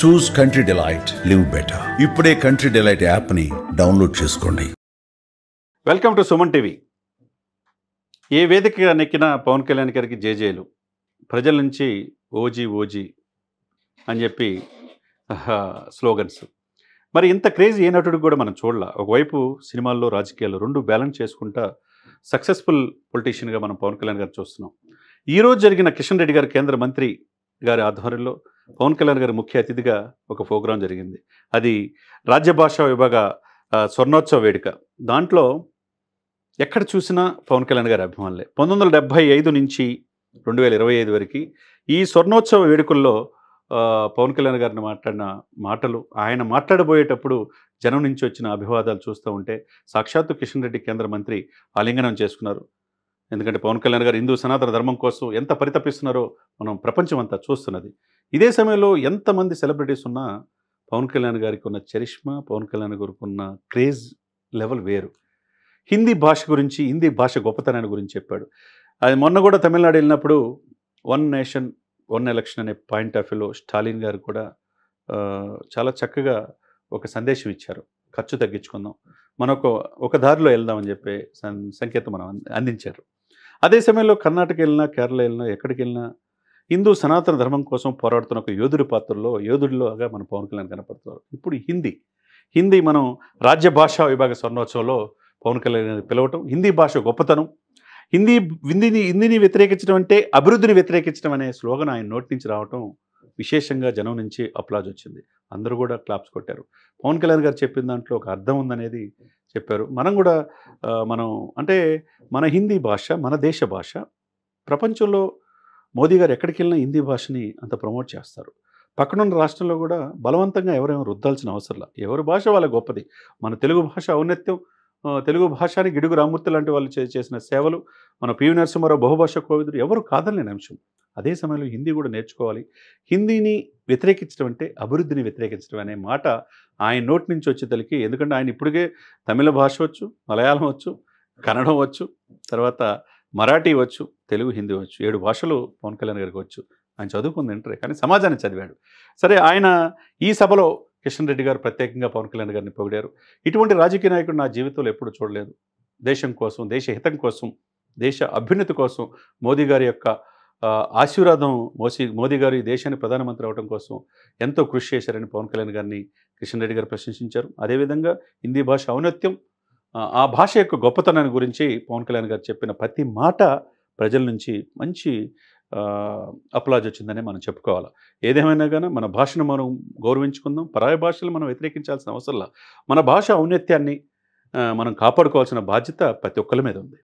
చూస్ Country Delight, live better. ఇప్పుడే Country Delight యాప్ని download చేసుకోండి. Welcome to Suman TV. ఏ వేదికగా నెక్కిన పవన్ కళ్యాణ్ గారికి జేజేలు, ప్రజల నుంచి ఓజీ ఓజీ అని చెప్పి స్లోగన్స్. మరి ఇంత క్రేజీ ఏ నటుడికి కూడా మనం చూడాల. ఒకవైపు సినిమాల్లో రాజకీయాల్లో రెండు బ్యాలెన్స్ చేసుకుంటా సక్సెస్ఫుల్ పొలిటీషియన్గా మనం పవన్ కళ్యాణ్ గారు చూస్తున్నాం. ఈరోజు జరిగిన కిషన్ రెడ్డి గారు కేంద్ర మంత్రి గారి ఆధ్వర్యంలో పవన్ కళ్యాణ్ గారి ముఖ్య అతిథిగా ఒక ప్రోగ్రాం జరిగింది. అది రాజ్య భాషా విభాగ స్వర్ణోత్సవ వేడుక. దాంట్లో ఎక్కడ చూసినా పవన్ కళ్యాణ్ గారి అభిమానులే. 1975 నుంచి 2025 వరకు ఈ స్వర్ణోత్సవ వేడుకల్లో పవన్ కళ్యాణ్ గారిని మాట్లాడిన మాటలు, ఆయన మాట్లాడబోయేటప్పుడు జనం నుంచి వచ్చిన అభివాదాలు చూస్తూ ఉంటే సాక్షాత్తు కిషన్ రెడ్డి కేంద్ర మంత్రి ఆలింగనం చేసుకున్నారు. ఎందుకంటే పవన్ కళ్యాణ్ గారు హిందూ సనాతన ధర్మం కోసం ఎంత పరితపిస్తున్నారో మనం ప్రపంచం అంతా చూస్తున్నది. ఇదే సమయంలో ఎంతమంది సెలబ్రిటీస్ ఉన్నా పవన్ కళ్యాణ్ గారికి ఉన్న చరిష్మా, పవన్ కళ్యాణ్ గారికి ఉన్న క్రేజ్ లెవెల్ వేరు. హిందీ భాష గురించి, హిందీ భాష గొప్పతనాన్ని గురించి చెప్పాడు. అది మొన్న కూడా తమిళనాడు వెళ్ళినప్పుడు వన్ నేషన్ వన్ ఎలక్షన్ అనే పాయింట్ ఆఫ్ వ్యూలో స్టాలిన్ గారు కూడా చాలా చక్కగా ఒక సందేశం ఇచ్చారు. ఖర్చు తగ్గించుకుందాం, మనకు ఒక దారిలో వెళ్దామని చెప్పే సంకేతం మనం అందించారు. అదే సమయంలో కర్ణాటక వెళ్ళినా, కేరళ వెళ్ళినా, ఎక్కడికి వెళ్ళినా హిందూ సనాతన ధర్మం కోసం పోరాడుతున్న ఒక యోధుడి పాత్రలో యోధుడిలోగా మన పవన్ కళ్యాణ్ కనపడుతున్నారు. ఇప్పుడు హిందీ మనం రాజ్య భాషా విభాగ స్వర్ణోత్సవంలో పవన్ కళ్యాణ్ పిలవటం, హిందీ భాష గొప్పతనం, హిందీని వ్యతిరేకించడం అంటే అభివృద్ధిని వ్యతిరేకించడం అనే స్లోగన్ ఆయన నోటి నుంచి రావటం విశేషంగా జనం నుంచి అప్లాజ్ వచ్చింది. అందరూ కూడా క్లాప్స్ కొట్టారు. పవన్ కళ్యాణ్ గారు చెప్పిన దాంట్లో ఒక అర్థం ఉందనేది చెప్పారు. మనం కూడా అంటే మన హిందీ భాష మన దేశ భాష. ప్రపంచంలో మోదీ గారు ఎక్కడికి వెళ్ళినా హిందీ భాషని అంత ప్రమోట్ చేస్తారు. పక్కనున్న రాష్ట్రంలో కూడా బలవంతంగా ఎవరేమో రుద్దాల్సిన అవసరంలా, ఎవరి భాష వాళ్ళ గొప్పది. మన తెలుగు భాష ఔన్నత్యం, తెలుగు భాషని గిడుగు రామూర్తి లాంటి వాళ్ళు చేసిన సేవలు, మన పివి నరసింహారావు బహుభాష కోవిదుడు ఎవరు కాదనలేని అంశం. అదే సమయంలో హిందీ కూడా నేర్చుకోవాలి. హిందీని వ్యతిరేకించడం అంటే అభివృద్ధిని వ్యతిరేకించడం అనే మాట ఆయన నోటి నుంచి వచ్చేతలకి. ఎందుకంటే ఆయన ఇప్పటికే తమిళ భాష వచ్చు, మలయాళం వచ్చు, కన్నడం వచ్చు, తర్వాత మరాఠీ వచ్చు, తెలుగు, హిందీ వచ్చు. 7 భాషలు పవన్ కళ్యాణ్ గారికి వచ్చు. ఆయన చదువుకుంది ఇంటరే, కానీ సమాజాన్ని చదివాడు. సరే, ఆయన ఈ సభలో కిషన్ రెడ్డి గారు ప్రత్యేకంగా పవన్ కళ్యాణ్ గారిని పొగిడారు. ఇటువంటి రాజకీయ నాయకుడు నా జీవితంలో ఎప్పుడు చూడలేదు. దేశం కోసం, దేశ హితం కోసం, దేశ అభ్యున్నతి కోసం మోదీ గారి యొక్క ఆశీర్వాదం మోదీ గారు ఈ దేశానికి ప్రధానమంత్రి అవడం కోసం ఎంతో కృషి చేశారని పవన్ కళ్యాణ్ గారిని కిషన్ రెడ్డి గారు ప్రశంసించారు. అదేవిధంగా హిందీ భాష ఔన్నత్యం, ఆ భాష యొక్క గొప్పతనాన్ని గురించి పవన్ కళ్యాణ్ గారు చెప్పిన ప్రతి మాట ప్రజల నుంచి మంచి అప్లాజ్ వచ్చిందని మనం చెప్పుకోవాలి. ఏదేమైనా కానీ మన భాషను మనం గౌరవించుకుందాం. పరాయ భాషలు మనం వ్యతిరేకించాల్సిన అవసరంలా. మన భాష ఔన్నత్యాన్ని మనం కాపాడుకోవాల్సిన బాధ్యత ప్రతి ఒక్కరి మీద ఉంది.